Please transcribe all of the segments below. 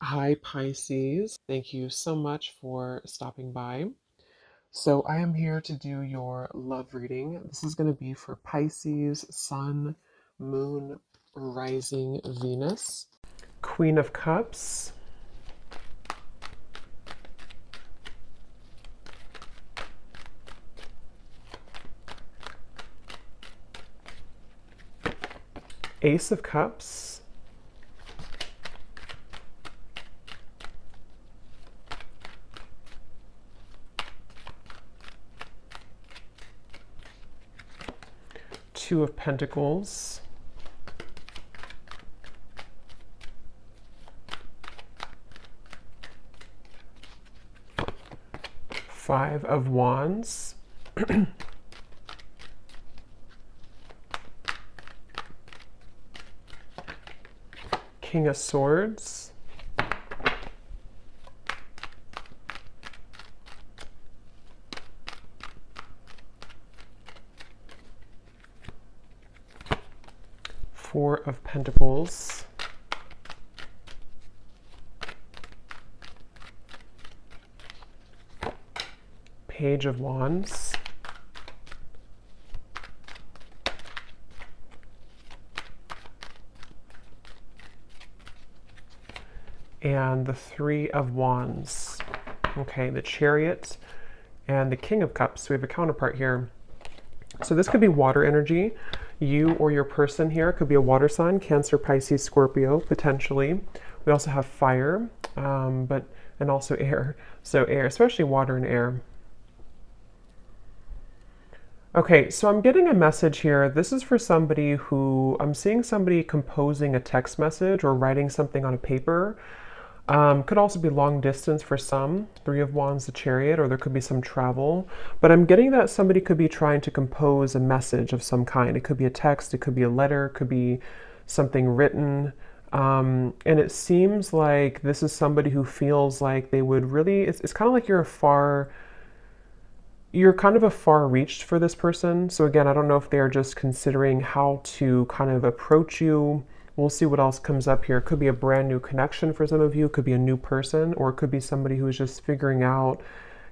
Hi, Pisces. Thank you so much for stopping by. So, I am here to do your love reading. This is going to be for Pisces, Sun, Moon, Rising, Venus, Queen of Cups, Ace of Cups, Two of Pentacles, Five of Wands, King of Swords, Four of Pentacles, Page of Wands, and the Three of Wands. Okay, the Chariot and the King of Cups. We have a counterpart here. So this could be water energy. You or your person here could be a water sign, Cancer, Pisces, Scorpio, potentially. We also have fire, and also air. So air, especially water and air. Okay, so I'm getting a message here. This is for somebody who, I'm seeing somebody composing a text message or writing something on a paper. Could also be long distance for some, Three of Wands, the Chariot, or there could be some travel. But I'm getting that somebody could be trying to compose a message of some kind. It could be a text, it could be a letter, it could be something written. And it seems like this is somebody who feels like they would really, it's kind of like you're kind of a far reach for this person. So again, I don't know if they're just considering how to kind of approach you. We'll see what else comes up here. It could be a brand new connection for some of you. It could be a new person, or it could be somebody who is just figuring out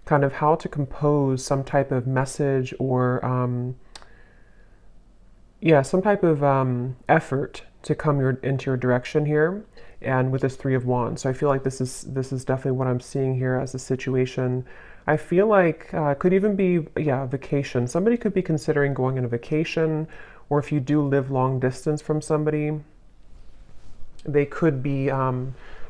kind of how to compose some type of message or, some type of effort to come into your direction here. And with this Three of Wands, so I feel like this is definitely what I'm seeing here as a situation. I feel like it could even be, yeah, a vacation. Somebody could be considering going on a vacation, or if you do live long distance from somebody, they could be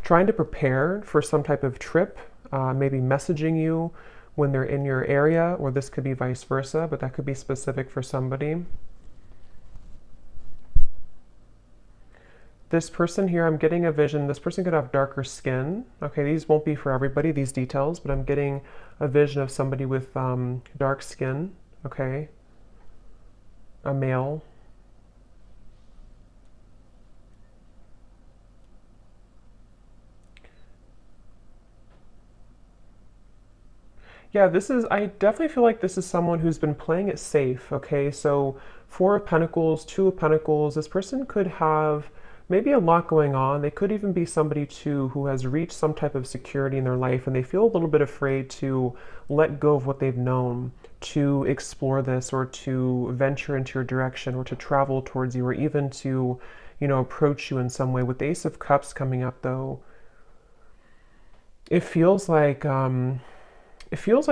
trying to prepare for some type of trip, maybe messaging you when they're in your area, or this could be vice versa, but that could be specific for somebody. This person here, I'm getting a vision. This person could have darker skin. Okay, these won't be for everybody, these details, but I'm getting a vision of somebody with dark skin. Okay, a male. Yeah, I definitely feel like this is someone who's been playing it safe, okay? So Four of Pentacles, Two of Pentacles, this person could have maybe a lot going on. They could even be somebody too who has reached some type of security in their life and they feel a little bit afraid to let go of what they've known, to explore this or to venture into your direction or to travel towards you or even to, approach you in some way. With the Ace of Cups coming up though, it feels like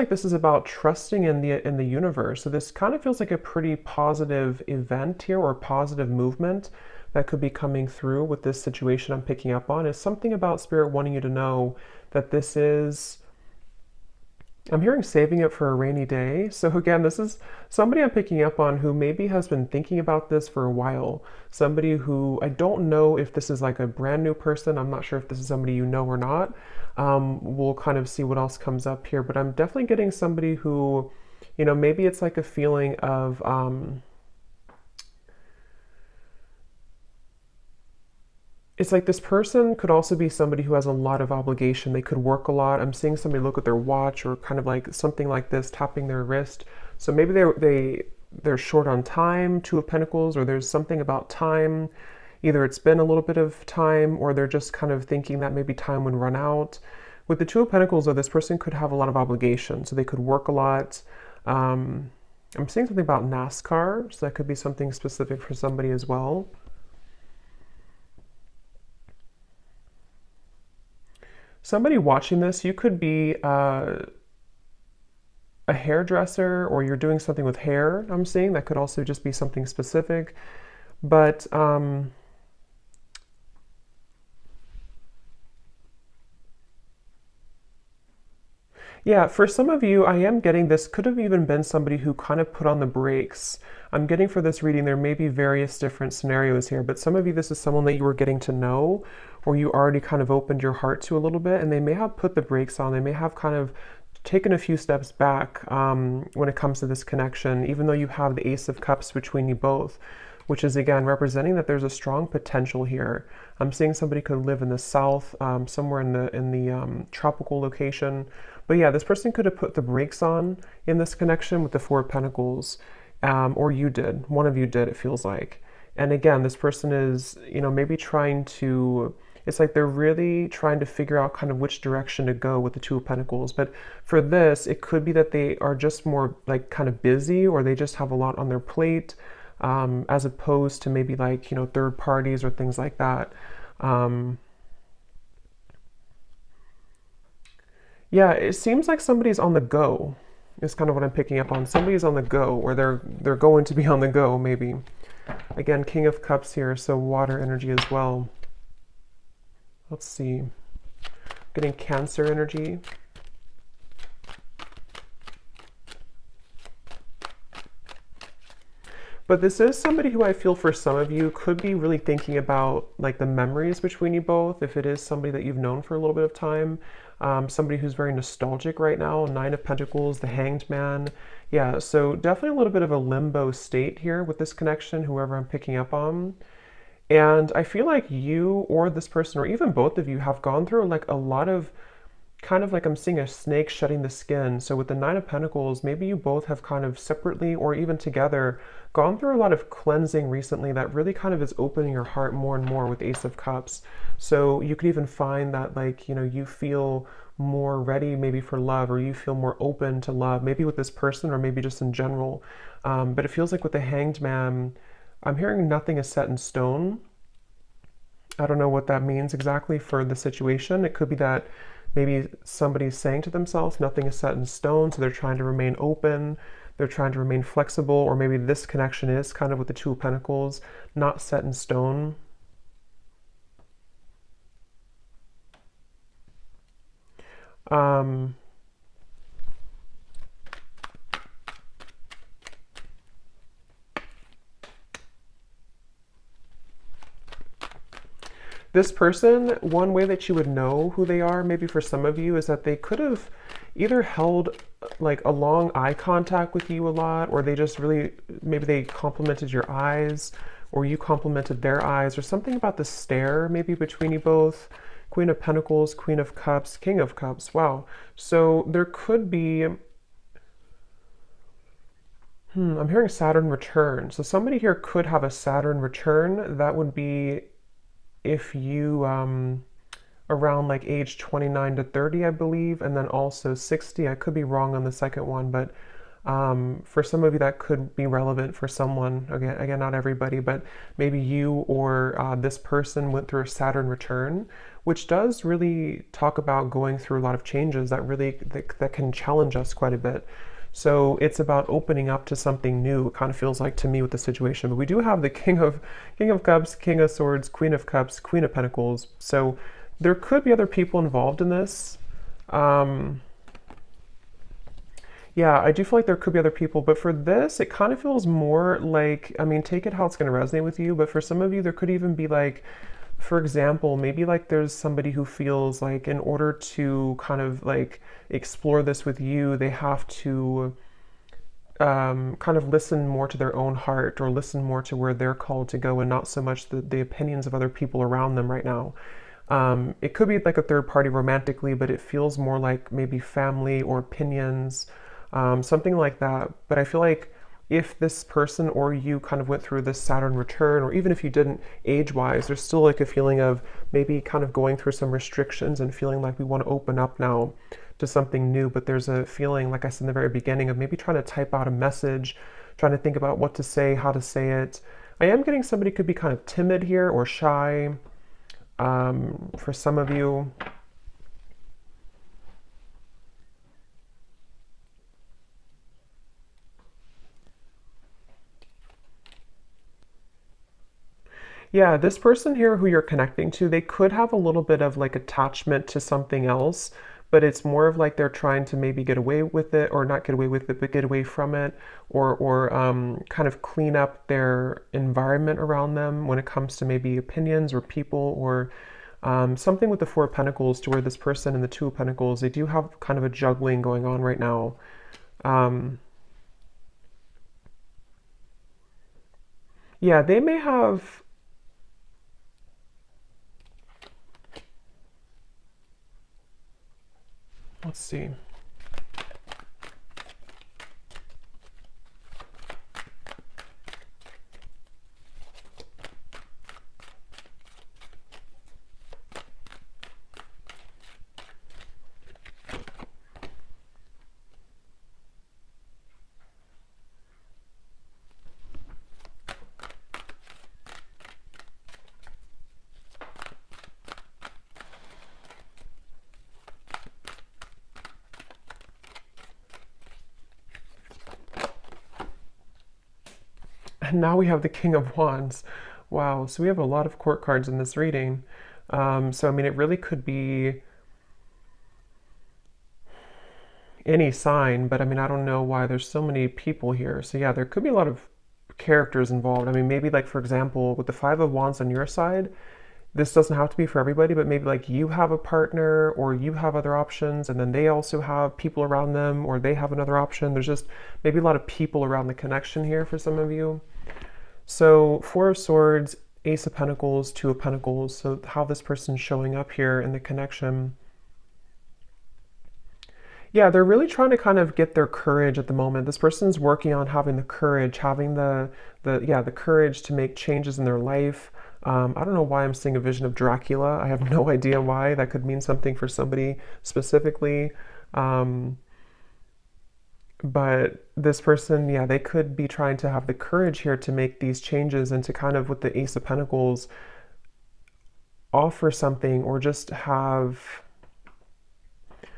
this is about trusting in the universe. So this kind of feels like a pretty positive event here or positive movement that could be coming through with this situation I'm picking up on. Is something about Spirit wanting you to know that this is, I'm hearing saving it for a rainy day. So again, this is somebody I'm picking up on who maybe has been thinking about this for a while. Somebody who, I don't know if this is like a brand new person. I'm not sure if this is somebody you know or not. We'll kind of see what else comes up here, but I'm definitely getting somebody who, maybe it's like a feeling of, it's like this person could also be somebody who has a lot of obligation. They could work a lot. I'm seeing somebody look at their watch or kind of like something like this, tapping their wrist. So maybe they're short on time, Two of Pentacles, or there's something about time. either it's been a little bit of time or they're just kind of thinking that maybe time would run out. With the Two of Pentacles, though, this person could have a lot of obligations, so they could work a lot. Um, I'm seeing something about NASCAR, so that could be something specific for somebody as well. Somebody watching this, you could be a hairdresser or you're doing something with hair, I'm seeing. That could also just be something specific. But yeah, for some of you, I am getting this could have even been somebody who kind of put on the brakes. I'm getting for this reading, there may be various different scenarios here, but some of you, this is someone that you were getting to know or you already kind of opened your heart to a little bit, and they may have put the brakes on. They may have kind of taken a few steps back when it comes to this connection, even though you have the Ace of Cups between you both, which is again representing that there's a strong potential here. I'm seeing somebody could live in the south, somewhere in the tropical location. But yeah, this person could have put the brakes on in this connection with the Four of Pentacles, or you did. One of you did, it feels like. And again, this person is, maybe trying to, it's like they're really trying to figure out kind of which direction to go with the Two of Pentacles. But for this, it could be that they are just more like kind of busy, or they just have a lot on their plate, as opposed to maybe like, third parties or things like that. Yeah, it seems like somebody's on the go. Is kind of what I'm picking up on. Somebody's on the go, or they're going to be on the go, maybe. Again, King of Cups here, so water energy as well. Let's see. Getting Cancer energy. But this is somebody who I feel for some of you could be really thinking about like the memories between you both. If it is somebody that you've known for a little bit of time, somebody who's very nostalgic right now. Nine of Pentacles, the Hanged Man. Yeah, so definitely a little bit of a limbo state here with this connection, whoever I'm picking up on. And I feel like you or this person, or even both of you, have gone through like a lot of kind of like I'm seeing a snake shedding the skin. So with the Nine of Pentacles, maybe you both have kind of separately or even together gone through a lot of cleansing recently that really kind of is opening your heart more and more with Ace of Cups. So you could even find that like, you feel more ready maybe for love, or you feel more open to love, maybe with this person or maybe just in general. But it feels like with the Hanged Man, I'm hearing nothing is set in stone. I don't know what that means exactly for the situation. It could be that maybe somebody's saying to themselves, nothing is set in stone, so they're trying to remain open, they're trying to remain flexible, or maybe this connection is kind of with the Two of Pentacles, not set in stone. This person, one way that you would know who they are, maybe for some of you, is that they could have either held like a long eye contact with you a lot, or they just really, maybe they complimented your eyes, or you complimented their eyes, or something about the stare maybe between you both. Queen of Pentacles, Queen of Cups, King of Cups. Wow. So there could be, I'm hearing Saturn return. So somebody here could have a Saturn return. That would be if you around like age 29 to 30, I believe, and then also 60. I could be wrong on the second one, but for some of you that could be relevant for someone. Again, not everybody, but maybe you or this person went through a Saturn return, which does really talk about going through a lot of changes that really that can challenge us quite a bit. So it's about opening up to something new. It kind of feels like to me with the situation. But we do have the King of Cups, King of Swords, Queen of Cups, Queen of Pentacles. So there could be other people involved in this. Yeah, I do feel like there could be other people, but for this, it kind of feels more like, I mean, take it how it's going to resonate with you, but for some of you, there could even be like, for example, maybe like there's somebody who feels like in order to kind of like explore this with you, they have to kind of listen more to their own heart, or listen more to where they're called to go, and not so much the opinions of other people around them right now. It could be like a third party romantically, but it feels more like maybe family or opinions, something like that. But I feel like if this person or you kind of went through this Saturn return, or even if you didn't age-wise, there's still like a feeling of maybe kind of going through some restrictions and feeling like we want to open up now to something new. But there's a feeling, like I said in the very beginning, of maybe trying to type out a message, trying to think about what to say, how to say it. I am getting somebody could be kind of timid here or shy for some of you. Yeah, this person here who you're connecting to, they could have a little bit of like attachment to something else, but it's more of like they're trying to maybe get away with it, or not get away with it, but get away from it, or kind of clean up their environment around them when it comes to maybe opinions or people, or something with the Four of Pentacles, to where this person and the Two of Pentacles, they do have kind of a juggling going on right now. Yeah, they may have. Let's see. And now we have the King of Wands. Wow, so we have a lot of court cards in this reading. So, I mean, it really could be any sign, but I mean, I don't know why there's so many people here. So yeah, there could be a lot of characters involved. I mean, maybe like, for example, with the Five of Wands on your side, this doesn't have to be for everybody, but maybe like you have a partner, or you have other options, and then they also have people around them, or they have another option. There's just maybe a lot of people around the connection here for some of you. So Four of Swords, Ace of Pentacles, Two of Pentacles. So how this person's showing up here in the connection. Yeah, they're really trying to kind of get their courage at the moment. This person's working on having the courage, having the courage to make changes in their life. I don't know why I'm seeing a vision of Dracula. I have no idea why. That could mean something for somebody specifically. But this person, yeah, they could be trying to have the courage here to make these changes, and to kind of, with the Ace of Pentacles, offer something, or just have.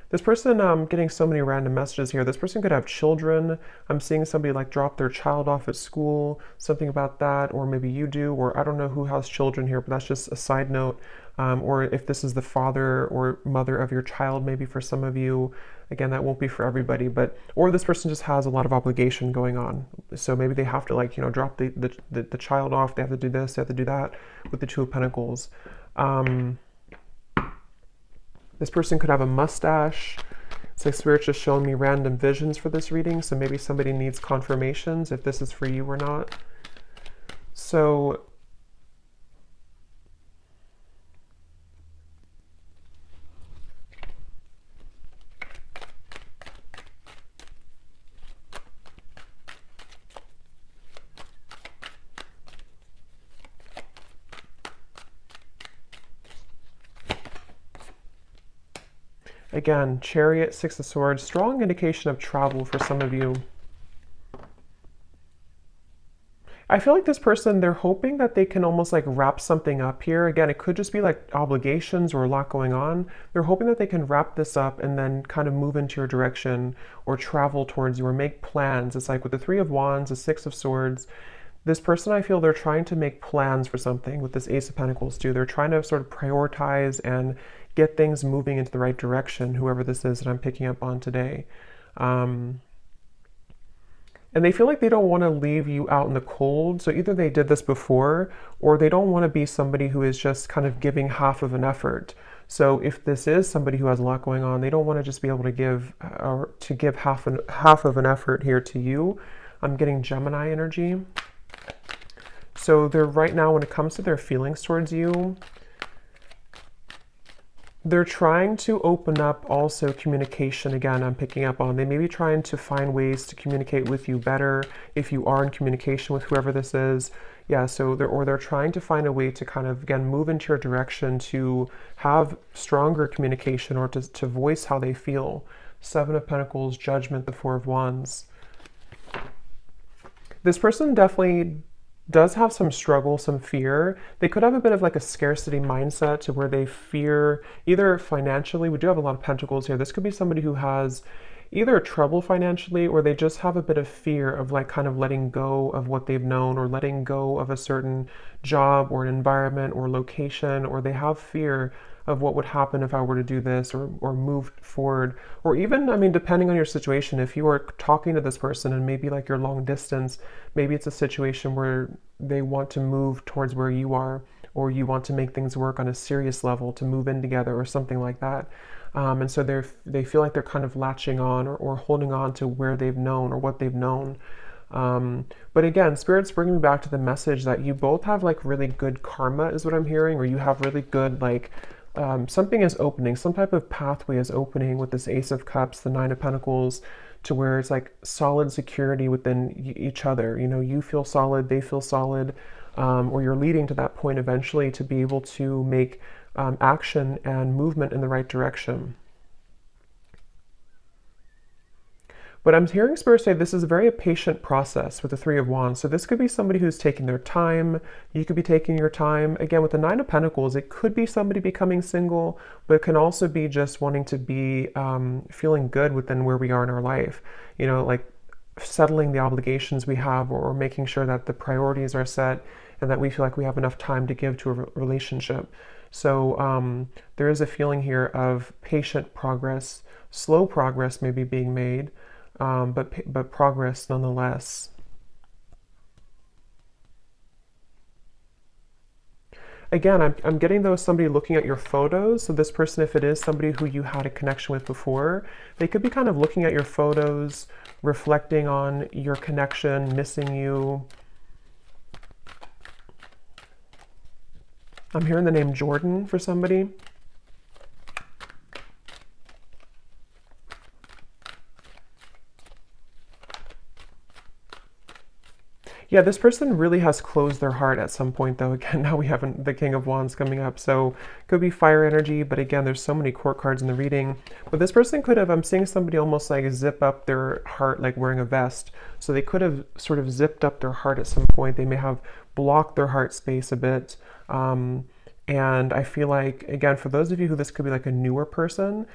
This person, getting so many random messages here. This person could have children. I'm seeing somebody like drop their child off at school, something about that, or maybe you do, or I don't know who has children here, but that's just a side note. Or if this is the father or mother of your child, maybe for some of you. Again, that won't be for everybody, but, or this person just has a lot of obligation going on. So maybe they have to, like, you know, drop the child off. They have to do this, they have to do that with the Two of Pentacles. This person could have a mustache. It's like Spirit's just showing me random visions for this reading, so maybe somebody needs confirmations if this is for you or not. So again, Chariot, Six of Swords, strong indication of travel for some of you. I feel like this person, they're hoping that they can almost like wrap something up here. Again, it could just be like obligations or a lot going on. They're hoping that they can wrap this up and then kind of move into your direction, or travel towards you, or make plans. It's like with the Three of Wands, the Six of Swords, this person, I feel they're trying to make plans for something. With this Ace of Pentacles too, they're trying to sort of prioritize and get things moving into the right direction, whoever this is that I'm picking up on today. And they feel like they don't want to leave you out in the cold. So either they did this before, or they don't want to be somebody who is just kind of giving half of an effort. So if this is somebody who has a lot going on, they don't want to just be able to give, or to give half of an effort here to you. I'm getting Gemini energy. So they're right now, when it comes to their feelings towards you, They're trying to open up also communication again. I'm picking up on they may be trying to find ways to communicate with you better if you are in communication with whoever this is. Yeah, so they're trying to find a way to kind of again move into your direction to have stronger communication or to voice how they feel. Seven of Pentacles, Judgment, the Four of Wands. This person definitely does have some struggle, some fear. They could have a bit of like a scarcity mindset to where they fear either financially. We do have a lot of pentacles here. This could be somebody who has either trouble financially or they just have a bit of fear of like kind of letting go of what they've known or letting go of a certain job or an environment or location, or they have fear of what would happen if I were to do this or move forward. Or even, I mean, depending on your situation, if you are talking to this person and maybe like you're long distance, maybe it's a situation where they want to move towards where you are, or you want to make things work on a serious level to move in together or something like that. And so they feel like they're kind of latching on or holding on to where they've known or what they've known. But again, Spirit's bringing me back to the message that you both have like really good karma is what I'm hearing, or you have really good like something is opening, some type of pathway is opening with this Ace of Cups, the Nine of Pentacles, to where it's like solid security within each other. You know, you feel solid, they feel solid, or you're leading to that point eventually to be able to make action and movement in the right direction. But I'm hearing Spirit say this is a very patient process with the Three of Wands. So this could be somebody who's taking their time. You could be taking your time. Again, with the Nine of Pentacles, it could be somebody becoming single, but it can also be just wanting to be feeling good within where we are in our life. You know, like settling the obligations we have or making sure that the priorities are set and that we feel like we have enough time to give to a relationship. So there is a feeling here of patient progress, slow progress maybe being made, but progress nonetheless. Again, I'm getting though somebody looking at your photos. So this person, if it is somebody who you had a connection with before, they could be kind of looking at your photos, reflecting on your connection, missing you. I'm hearing the name Jordan for somebody. Yeah, this person really has closed their heart at some point, though. Again, now we have the King of Wands coming up, so could be fire energy, but again, there's so many court cards in the reading. But this person could have, I'm seeing somebody almost like zip up their heart like wearing a vest. So they could have sort of zipped up their heart at some point. They may have blocked their heart space a bit. And I feel like, again, for those of you who this could be like a newer person,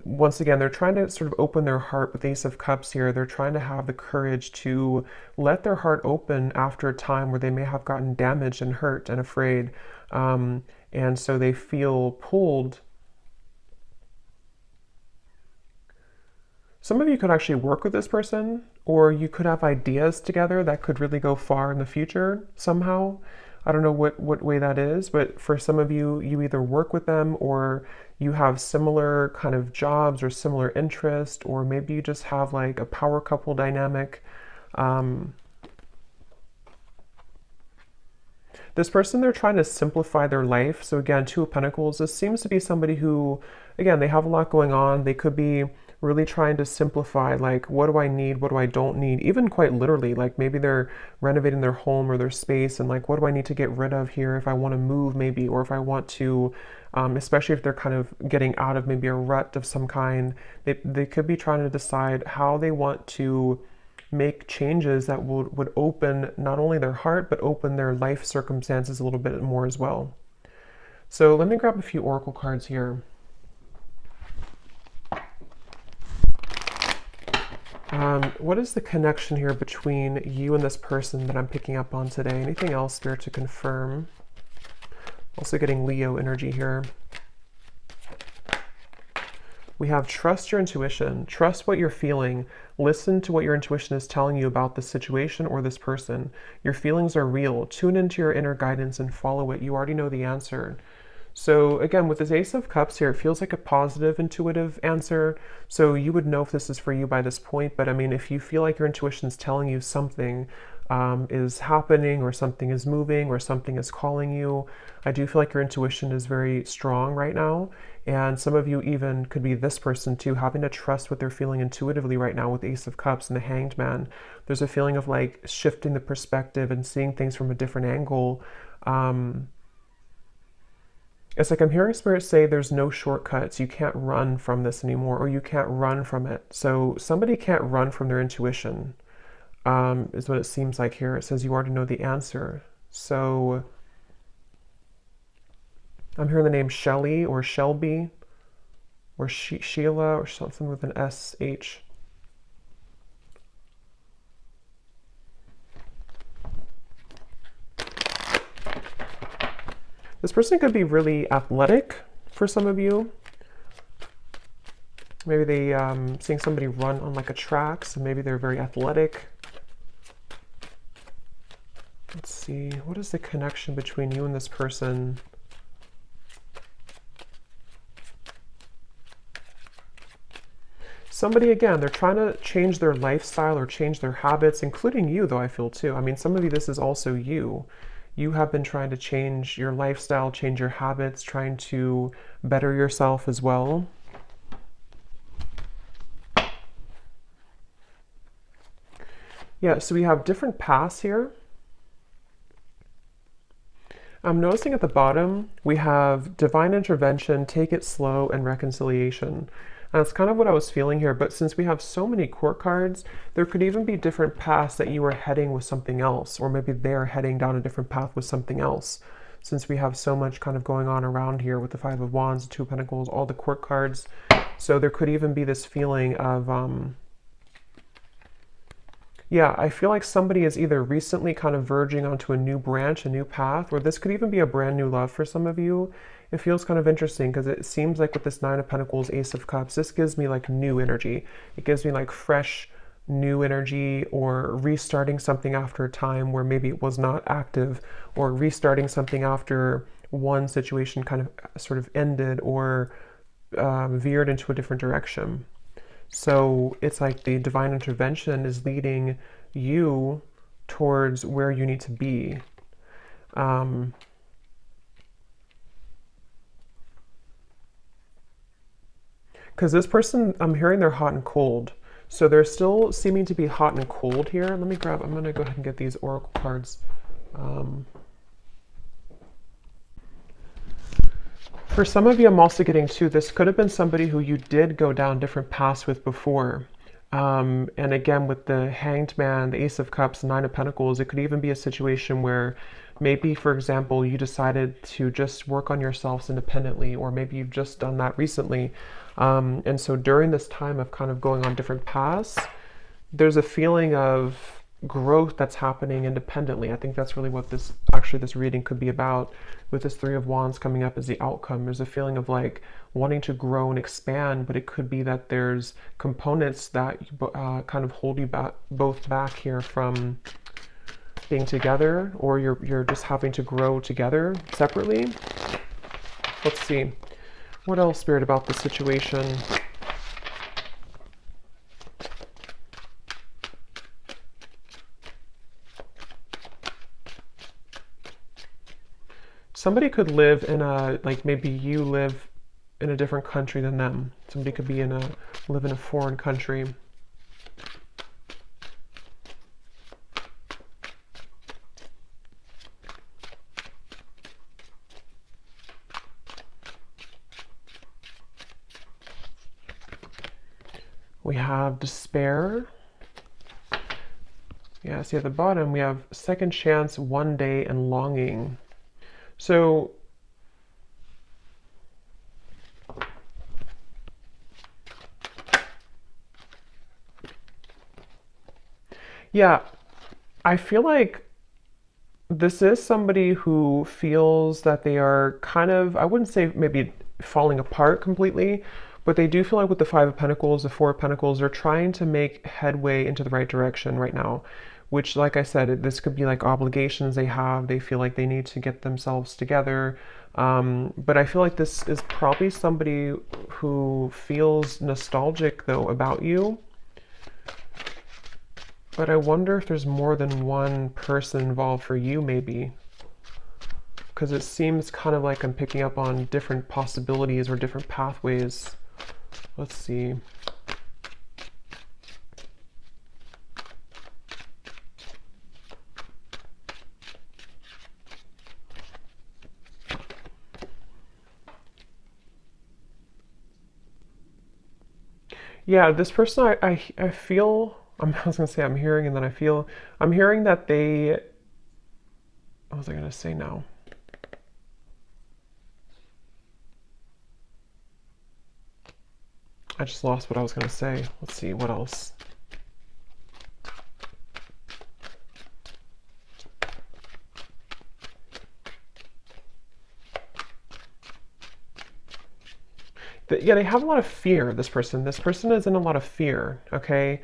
once again, they're trying to sort of open their heart with Ace of Cups here. They're trying to have the courage to let their heart open after a time where they may have gotten damaged and hurt and afraid. And so they feel pulled. Some of you could actually work with this person, or you could have ideas together that could really go far in the future somehow. I don't know what way that is, but for some of you, you either work with them or you have similar kind of jobs or similar interest, or maybe you just have like a power couple dynamic. This person, they're trying to simplify their life. So again, Two of Pentacles, this seems to be somebody who, again, they have a lot going on. They could be really trying to simplify, like, what do I need? What do I don't need? Even quite literally, like maybe they're renovating their home or their space and like, what do I need to get rid of here if I want to move maybe, or if I want to, especially if they're kind of getting out of maybe a rut of some kind, they could be trying to decide how they want to make changes that would open not only their heart, but open their life circumstances a little bit more as well. So let me grab a few oracle cards here. What is the connection here between you and this person that I'm picking up on today? Anything else, Spirit, to confirm? Also getting Leo energy here. We have trust your intuition, trust what you're feeling, listen to what your intuition is telling you about the situation or this person. Your feelings are real. Tune into your inner guidance and follow it. You already know the answer. So again, with this Ace of Cups here, it feels like a positive, intuitive answer. So you would know if this is for you by this point. But I mean, if you feel like your intuition is telling you something is happening or something is moving or something is calling you, I do feel like your intuition is very strong right now. And some of you even could be this person too, having to trust what they're feeling intuitively right now with the Ace of Cups and the Hanged Man. There's a feeling of like shifting the perspective and seeing things from a different angle. It's like I'm hearing Spirit say there's no shortcuts. You can't run from this anymore, or you can't run from it. So somebody can't run from their intuition, is what it seems like here. It says you already know the answer. So I'm hearing the name Shelly or Shelby or Sheila or something with an SH. This person could be really athletic for some of you. Maybe they seeing somebody run on like a track, so maybe they're very athletic. Let's see, what is the connection between you and this person? Somebody, again, they're trying to change their lifestyle or change their habits, including you, though, I feel too. I mean, some of you, this is also you. You have been trying to change your lifestyle, change your habits, trying to better yourself as well. Yeah, so we have different paths here. I'm noticing at the bottom, we have divine intervention, take it slow, and reconciliation. And that's kind of what I was feeling here, but since we have so many court cards, there could even be different paths that you are heading with something else, or maybe they're heading down a different path with something else. Since we have so much kind of going on around here with the Five of Wands, the Two of Pentacles, all the court cards. So there could even be this feeling of, yeah, I feel like somebody is either recently kind of verging onto a new branch, a new path, or this could even be a brand new love for some of you. It feels kind of interesting because it seems like with this Nine of Pentacles, Ace of Cups, this gives me like new energy. It gives me like fresh, new energy, or restarting something after a time where maybe it was not active, or restarting something after one situation kind of sort of ended or veered into a different direction. So it's like the divine intervention is leading you towards where you need to be. Because this person, I'm hearing they're hot and cold. So they're still seeming to be hot and cold here. Let me grab, I'm going to go ahead and get these oracle cards. For some of you, I'm also getting too, this could have been somebody who you did go down different paths with before. And again, with the Hanged Man, the Ace of Cups, Nine of Pentacles, it could even be a situation where maybe, for example, you decided to just work on yourselves independently, or maybe you've just done that recently. And so during this time of kind of going on different paths, there's a feeling of growth that's happening independently. I think that's really what this reading could be about. With this Three of Wands coming up as the outcome, there's a feeling of like wanting to grow and expand, but it could be that there's components that kind of hold you both back here from being together, or you're just having to grow together separately. Let's see. What else, Spirit, about the situation? Somebody could live in a, like maybe you live in a different country than them. Somebody could be live in a foreign country. We have despair. Yeah, see at the bottom we have second chance, one day, and longing. So yeah, I feel like this is somebody who feels that they are kind of, I wouldn't say maybe falling apart completely, but they do feel like with the Five of Pentacles, the Four of Pentacles, they're trying to make headway into the right direction right now, which, like I said, this could be like obligations they have. They feel like they need to get themselves together. But I feel like this is probably somebody who feels nostalgic, though, about you. But I wonder if there's more than one person involved for you, maybe. because it seems kind of like I'm picking up on different possibilities or different pathways. Let's see. Yeah, this person, I feel, I was gonna say I'm hearing, and then I'm hearing that they, what was I gonna say now? I just lost what I was gonna say. Let's see, what else? Yeah, they have a lot of fear, this person. This person is in a lot of fear, okay?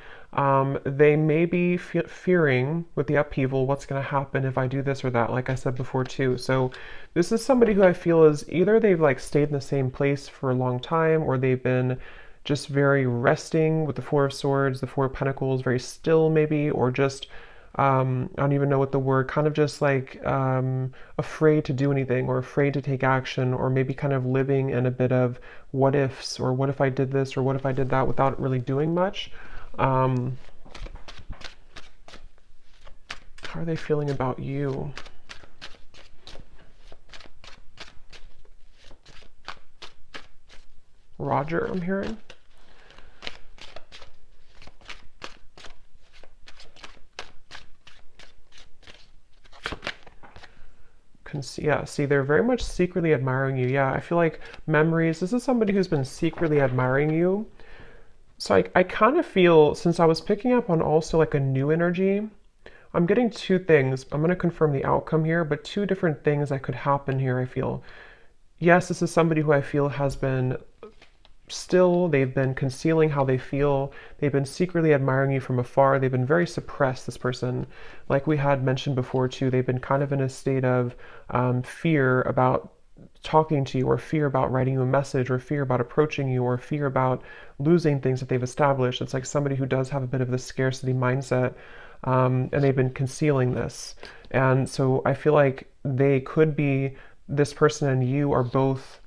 They may be fearing with the upheaval what's going to happen if I do this or that, like I said before, too. So this is somebody who I feel is either they've like stayed in the same place for a long time, or they've been just very resting with the Four of Swords, the Four of Pentacles, very still maybe, or just I don't even know what the word, kind of just like afraid to do anything or afraid to take action, or maybe kind of living in a bit of what ifs, or what if I did this or what if I did that without really doing much. How are they feeling about you? Roger, I'm hearing. Yeah, see, they're very much secretly admiring you. Yeah, I feel like memories, this is somebody who's been secretly admiring you. So I kind of feel, since I was picking up on also like a new energy, I'm getting two things. I'm going to confirm the outcome here, but two different things that could happen here, I feel. Yes, this is somebody who I feel has been still, they've been concealing how they feel, they've been secretly admiring you from afar, they've been very suppressed, this person. Like we had mentioned before too, they've been kind of in a state of fear about talking to you, or fear about writing you a message, or fear about approaching you, or fear about losing things that they've established. It's like somebody who does have a bit of the scarcity mindset, and they've been concealing this. And so I feel like they could be, this person and you are both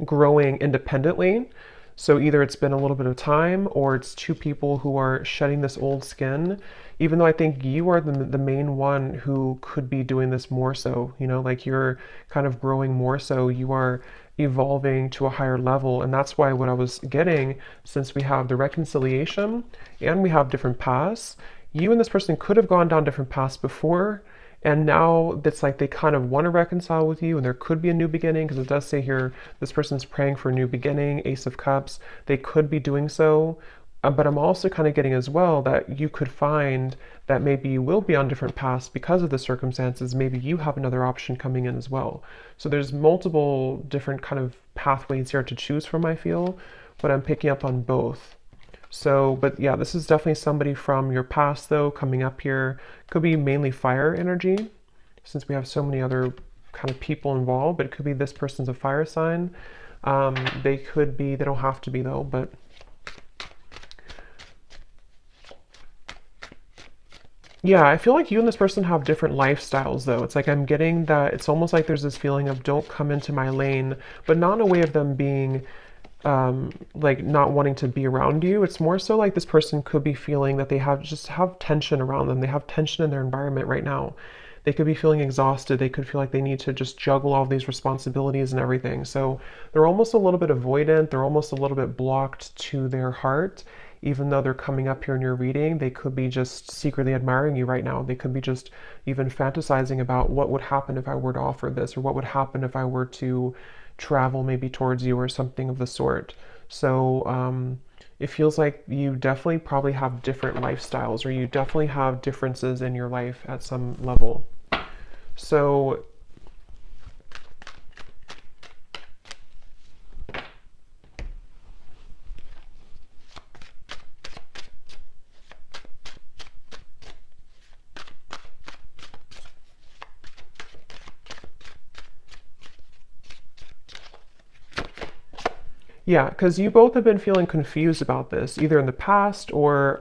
growing independently. So either it's been a little bit of time, or it's two people who are shedding this old skin, even though I think you are the main one who could be doing this more so, you know, like you're kind of growing more so, you are evolving to a higher level. And that's why what I was getting, since we have the reconciliation and we have different paths, you and this person could have gone down different paths before, and now it's like they kind of want to reconcile with you, and there could be a new beginning, because it does say here this person's praying for a new beginning, Ace of Cups. They could be doing so. But I'm also kind of getting as well that you could find that maybe you will be on different paths because of the circumstances. Maybe you have another option coming in as well. So there's multiple different kind of pathways here to choose from, I feel, but I'm picking up on both. So, but yeah, this is definitely somebody from your past though, coming up here. Could be mainly fire energy, since we have so many other kind of people involved, but it could be this person's a fire sign. They could be, they don't have to be though, but yeah, I feel like you and this person have different lifestyles though. It's like I'm getting that it's almost like there's this feeling of don't come into my lane, but not in a way of them being like not wanting to be around you. It's more so like this person could be feeling that they have tension around them. They have tension in their environment right now. They could be feeling exhausted. They could feel like they need to just juggle all these responsibilities and everything. So they're almost a little bit avoidant. They're almost a little bit blocked to their heart. Even though they're coming up here in your reading, they could be just secretly admiring you right now. They could be just even fantasizing about what would happen if I were to offer this, or what would happen if I were to travel maybe towards you, or something of the sort. So it feels like you definitely probably have different lifestyles, or you definitely have differences in your life at some level. So yeah, because you both have been feeling confused about this, either in the past or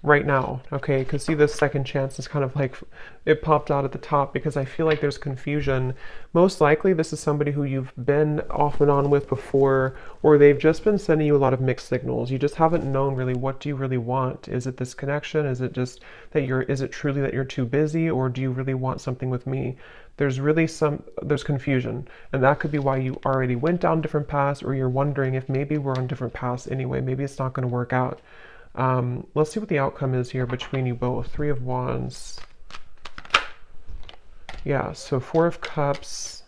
right now, okay? Because see, this second chance is kind of like, it popped out at the top because I feel like there's confusion. Most likely this is somebody who you've been off and on with before, or they've just been sending you a lot of mixed signals. You just haven't known really, what do you really want? Is it this connection? Is it just that is it truly that you're too busy, or do you really want something with me? There's really there's confusion, and that could be why you already went down different paths, or you're wondering if maybe we're on different paths anyway. Maybe it's not going to work out. Let's see what the outcome is here between you both. Three of Wands. Yeah, so Four of Cups.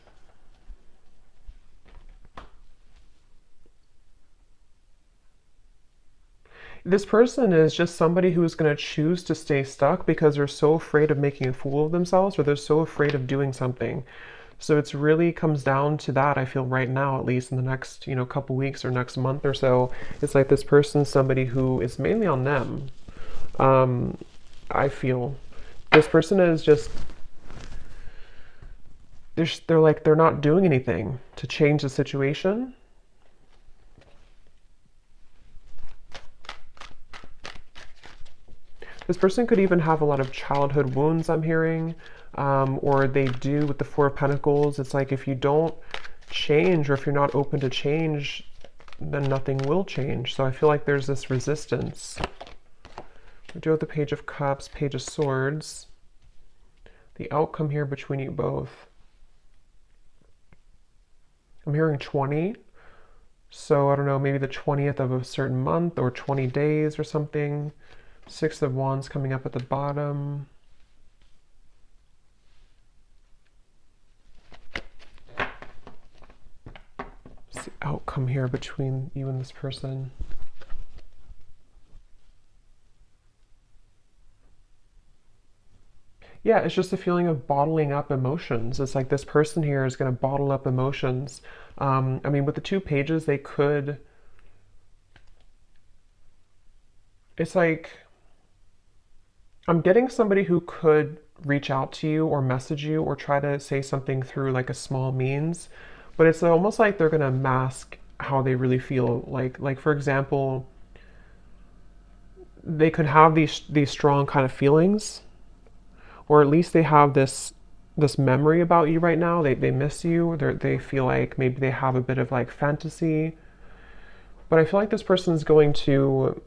This person is just somebody who is going to choose to stay stuck because they're so afraid of making a fool of themselves, or they're so afraid of doing something. So it's really comes down to that, I feel, right now, at least in the next, couple weeks or next month or so. It's like this person's somebody who is mainly on them. I feel this person is just, they're not doing anything to change the situation. This person could even have a lot of childhood wounds, I'm hearing. Or they do with the Four of Pentacles. It's like if you don't change, or if you're not open to change, then nothing will change. So I feel like there's this resistance. We do have the Page of Cups, Page of Swords. The outcome here between you both. I'm hearing 20. So I don't know, maybe the 20th of a certain month, or 20 days or something. Six of Wands coming up at the bottom. What's the outcome here between you and this person? Yeah, it's just a feeling of bottling up emotions. It's like this person here is going to bottle up emotions. I mean, with the two pages, they could... It's like... I'm getting somebody who could reach out to you or message you or try to say something through like a small means, but it's almost like they're going to mask how they really feel. Like for example, they could have these strong kind of feelings, or at least they have this memory about you right now. They miss you, or they feel like maybe they have a bit of like fantasy. But I feel like this person is going to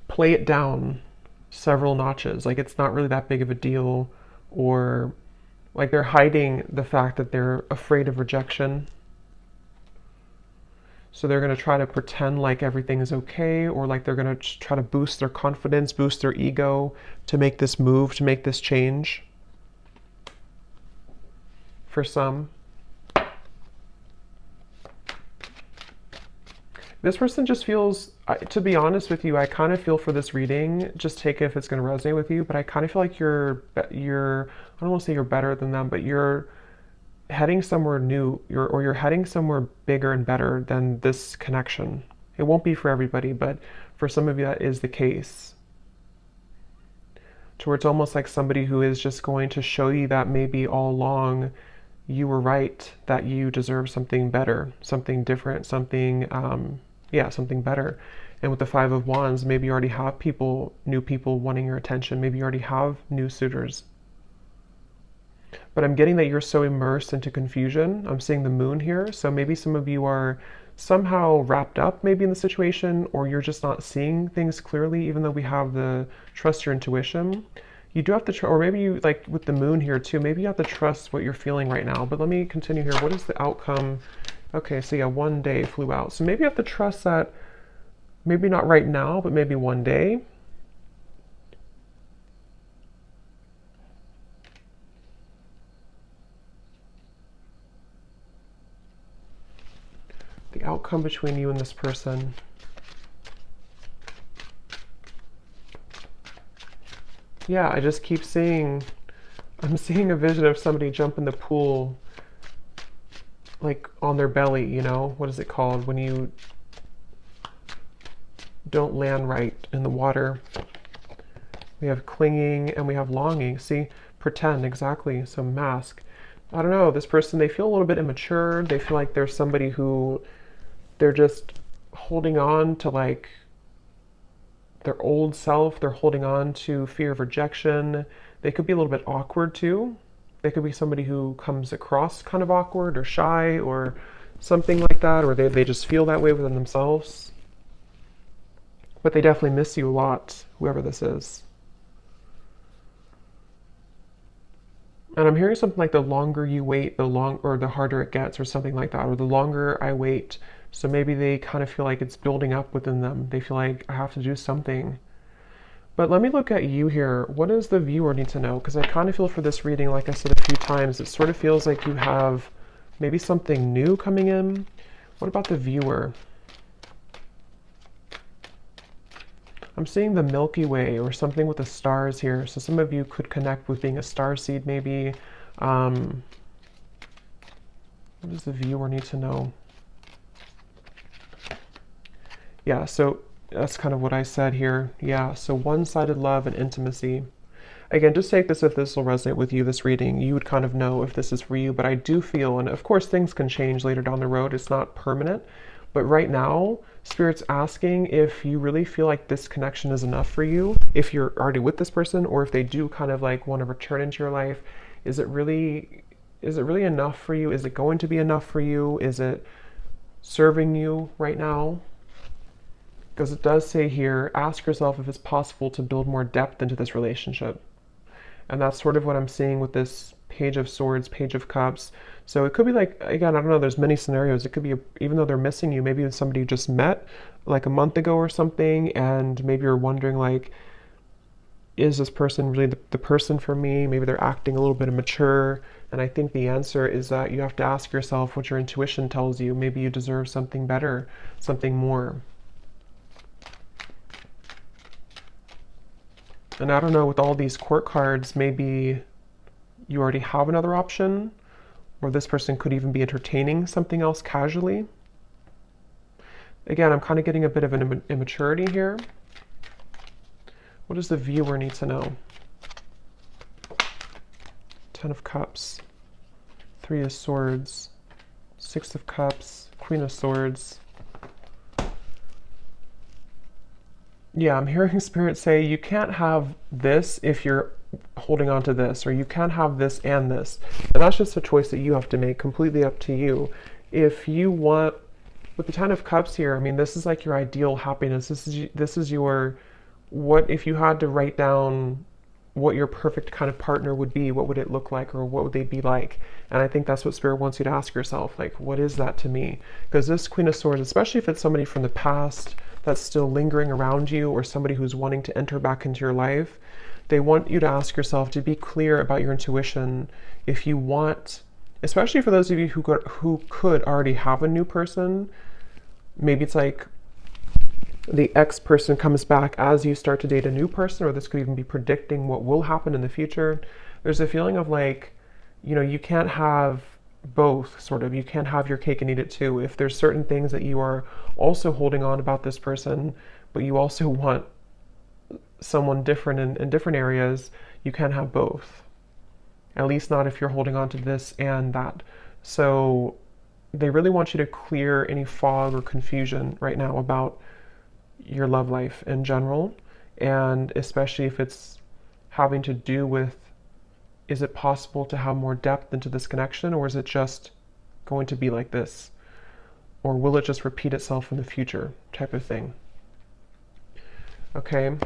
play it down several notches. Like it's not really that big of a deal, or like they're hiding the fact that they're afraid of rejection. So they're going to try to pretend like everything is okay, or like they're going to try to boost their confidence, boost their ego to make this move, to make this change. For some. This person just feels, to be honest with you, I kind of feel for this reading, just take it if it's going to resonate with you, but I kind of feel like you're, I don't want to say you're better than them, but you're heading somewhere new, or you're heading somewhere bigger and better than this connection. It won't be for everybody, but for some of you that is the case. To where it's almost like somebody who is just going to show you that maybe all along you were right, that you deserve something better, something different, something, something better. And with the Five of Wands, maybe you already have new people wanting your attention. Maybe you already have new suitors. But I'm getting that you're so immersed into confusion. I'm seeing the Moon here. So maybe some of you are somehow wrapped up maybe in the situation, or you're just not seeing things clearly, even though we have the trust your intuition. You do have to, or maybe you, like with the Moon here too, maybe you have to trust what you're feeling right now. But let me continue here. What is the outcome? Okay, so yeah, 1 day flew out. So maybe you have to trust that, maybe not right now, but maybe one day. The outcome between you and this person. Yeah, I just keep seeing, I'm seeing a vision of somebody jump in the pool, like on their belly, you know? What is it called when you don't land right in the water? We have clinging and we have longing. See, pretend, exactly. So mask. I don't know, this person, they feel a little bit immature. They feel like there's somebody who they're just holding on to, like their old self. They're holding on to fear of rejection. They could be a little bit awkward too. They could be somebody who comes across kind of awkward or shy or something like that, or they just feel that way within themselves. But they definitely miss you a lot, whoever this is. And I'm hearing something like the longer you wait, the harder it gets, or something like that, or the longer I wait. So maybe they kind of feel like it's building up within them. They feel like I have to do something. But let me look at you here. What does the viewer need to know? Because I kind of feel for this reading, like I said a few times, it sort of feels like you have maybe something new coming in. What about the viewer? I'm seeing the Milky Way or something with the stars here. So some of you could connect with being a star seed maybe. What does the viewer need to know? Yeah, so that's kind of what I said here. Yeah, so one-sided love and intimacy. Again, just take this if this will resonate with you, this reading. You would kind of know if this is for you, but I do feel, and of course things can change later down the road. It's not permanent. But right now, Spirit's asking if you really feel like this connection is enough for you, if you're already with this person, or if they do kind of like want to return into your life. Is it really enough for you? Is it going to be enough for you? Is it serving you right now? Because it does say here, ask yourself if it's possible to build more depth into this relationship. And that's sort of what I'm seeing with this Page of Swords, Page of Cups. So it could be like, again, I don't know, there's many scenarios. It could be, even though they're missing you, maybe it's somebody you just met like a month ago or something, and maybe you're wondering like, is this person really the person for me? Maybe they're acting a little bit immature. And I think the answer is that you have to ask yourself what your intuition tells you. Maybe you deserve something better, something more. And I don't know, with all these court cards, maybe you already have another option, or this person could even be entertaining something else casually. Again, I'm kind of getting a bit of an immaturity here. What does the viewer need to know? Ten of Cups, Three of Swords, Six of Cups, Queen of Swords. Yeah, I'm hearing Spirit say you can't have this if you're holding on to this, or you can't have this and this. And that's just a choice that you have to make, completely up to you. If you want, with the Ten of Cups here, I mean, this is like your ideal happiness. This is your, what if you had to write down what your perfect kind of partner would be, what would it look like, or what would they be like? And I think that's what Spirit wants you to ask yourself, like, what is that to me? Because this Queen of Swords, especially if it's somebody from the past that's still lingering around you, or somebody who's wanting to enter back into your life, they want you to ask yourself to be clear about your intuition. If you want, especially for those of you who could already have a new person, maybe it's like the ex person comes back as you start to date a new person, or this could even be predicting what will happen in the future. There's a feeling of like, you know, you can't have both, sort of. You can't have your cake and eat it too. If there's certain things that you are also holding on about this person, but you also want someone different in different areas, you can't have both. At least not if you're holding on to this and that. So they really want you to clear any fog or confusion right now about your love life in general, and especially if it's having to do with, is it possible to have more depth into this connection, or is it just going to be like this? Or will it just repeat itself in the future, type of thing? Okay,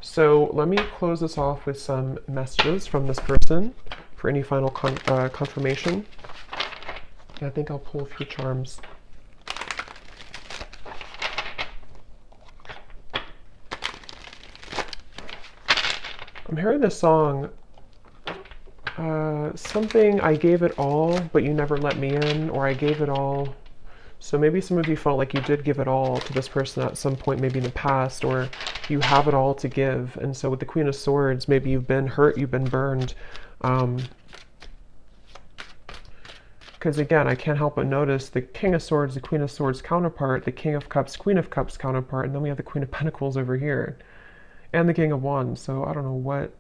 so let me close this off with some messages from this person for any final confirmation. I think I'll pull a few charms. I'm hearing this song, something, I gave it all, but you never let me in, or I gave it all. So maybe some of you felt like you did give it all to this person at some point, maybe in the past, or you have it all to give. And so with the Queen of Swords, maybe you've been hurt, you've been burned. Because again, I can't help but notice the King of Swords, the Queen of Swords counterpart, the King of Cups, Queen of Cups counterpart, and then we have the Queen of Pentacles over here. And the King of Wands, so I don't know what.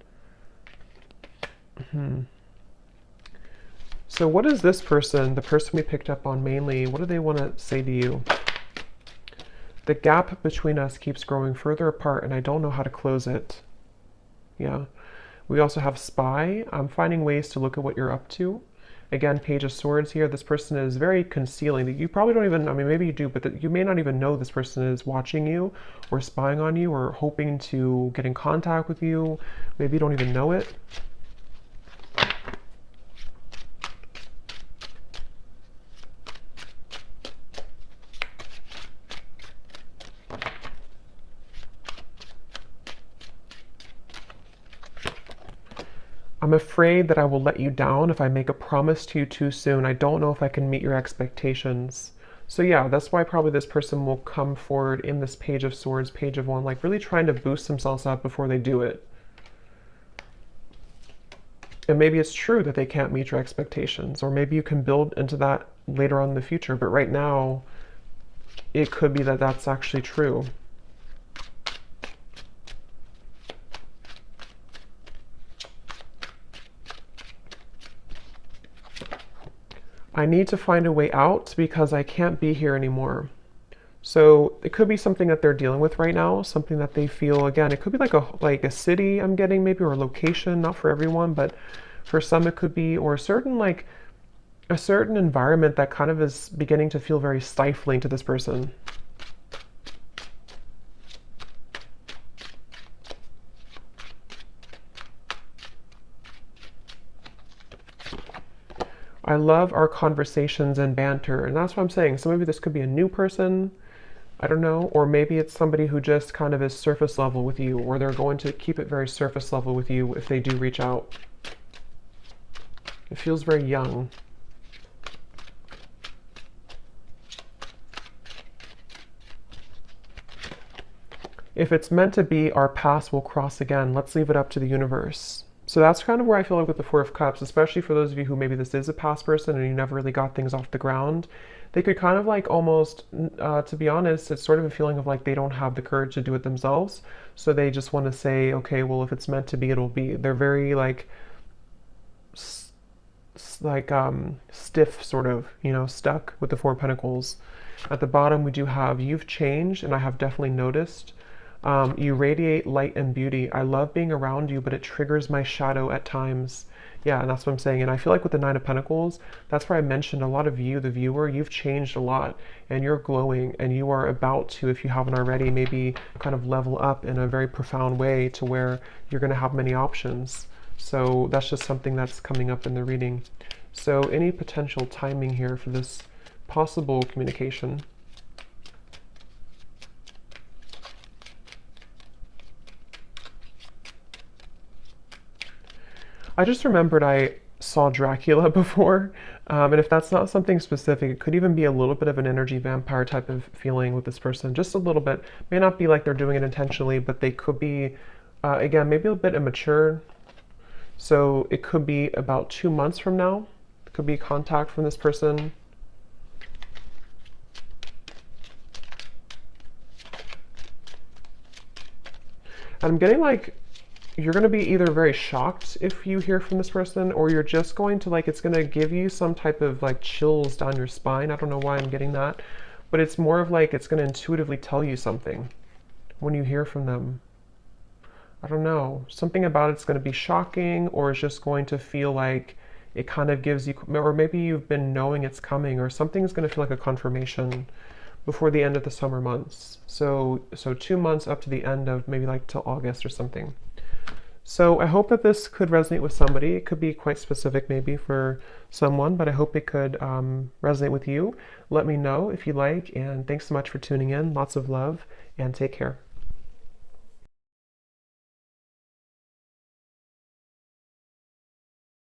So what is this person, the person we picked up on mainly, what do they want to say to you? The gap between us keeps growing further apart and I don't know how to close it. Yeah. We also have spy. I'm finding ways to look at what you're up to. Again, Page of Swords here. This person is very concealing. You probably don't even, I mean, maybe you do, but you may not even know this person is watching you or spying on you or hoping to get in contact with you. Maybe you don't even know it. I'm afraid that I will let you down if I make a promise to you too soon. I don't know if I can meet your expectations. So yeah, that's why probably this person will come forward in this Page of Swords, Page of Wands, like really trying to boost themselves up before they do it. And maybe it's true that they can't meet your expectations, or maybe you can build into that later on in the future. But right now, it could be that that's actually true. I need to find a way out because I can't be here anymore. So it could be something that they're dealing with right now, something that they feel, again, it could be like a city I'm getting maybe, or a location, not for everyone, but for some it could be, or a certain environment that kind of is beginning to feel very stifling to this person. I love our conversations and banter, and that's what I'm saying. So maybe this could be a new person, I don't know, or maybe it's somebody who just kind of is surface level with you, or they're going to keep it very surface level with you if they do reach out. It feels very young. If it's meant to be, our paths will cross again. Let's leave it up to the universe. So that's kind of where I feel like with the Four of Cups, especially for those of you who maybe this is a past person and you never really got things off the ground, they could kind of like almost, to be honest, it's sort of a feeling of like they don't have the courage to do it themselves. So they just want to say, okay, well, if it's meant to be, it'll be. They're very like stiff, sort of, you know, stuck with the Four of Pentacles. At the bottom, we do have, you've changed, and I have definitely noticed. You radiate light and beauty. I love being around you, but it triggers my shadow at times. Yeah, and that's what I'm saying. And I feel like with the Nine of Pentacles, that's where I mentioned a lot of you, the viewer, you've changed a lot and you're glowing and you are about to, if you haven't already, maybe kind of level up in a very profound way to where you're going to have many options. So that's just something that's coming up in the reading. So any potential timing here for this possible communication? I just remembered I saw Dracula before, and if that's not something specific, it could even be a little bit of an energy vampire type of feeling with this person, just a little bit. May not be like they're doing it intentionally, but they could be, again, maybe a bit immature. So it could be about 2 months from now. It could be contact from this person. And I'm getting like, you're going to be either very shocked if you hear from this person, or you're just going to like, it's going to give you some type of like chills down your spine. I don't know why I'm getting that, but it's more of like, it's going to intuitively tell you something when you hear from them. I don't know, something about it's going to be shocking, or it's just going to feel like it kind of gives you, or maybe you've been knowing it's coming, or something's going to feel like a confirmation before the end of the summer months. So 2 months up to the end of maybe like till August or something. So I hope that this could resonate with somebody. It could be quite specific maybe for someone, but I hope it could resonate with you. Let me know if you like, and thanks so much for tuning in. Lots of love, and take care.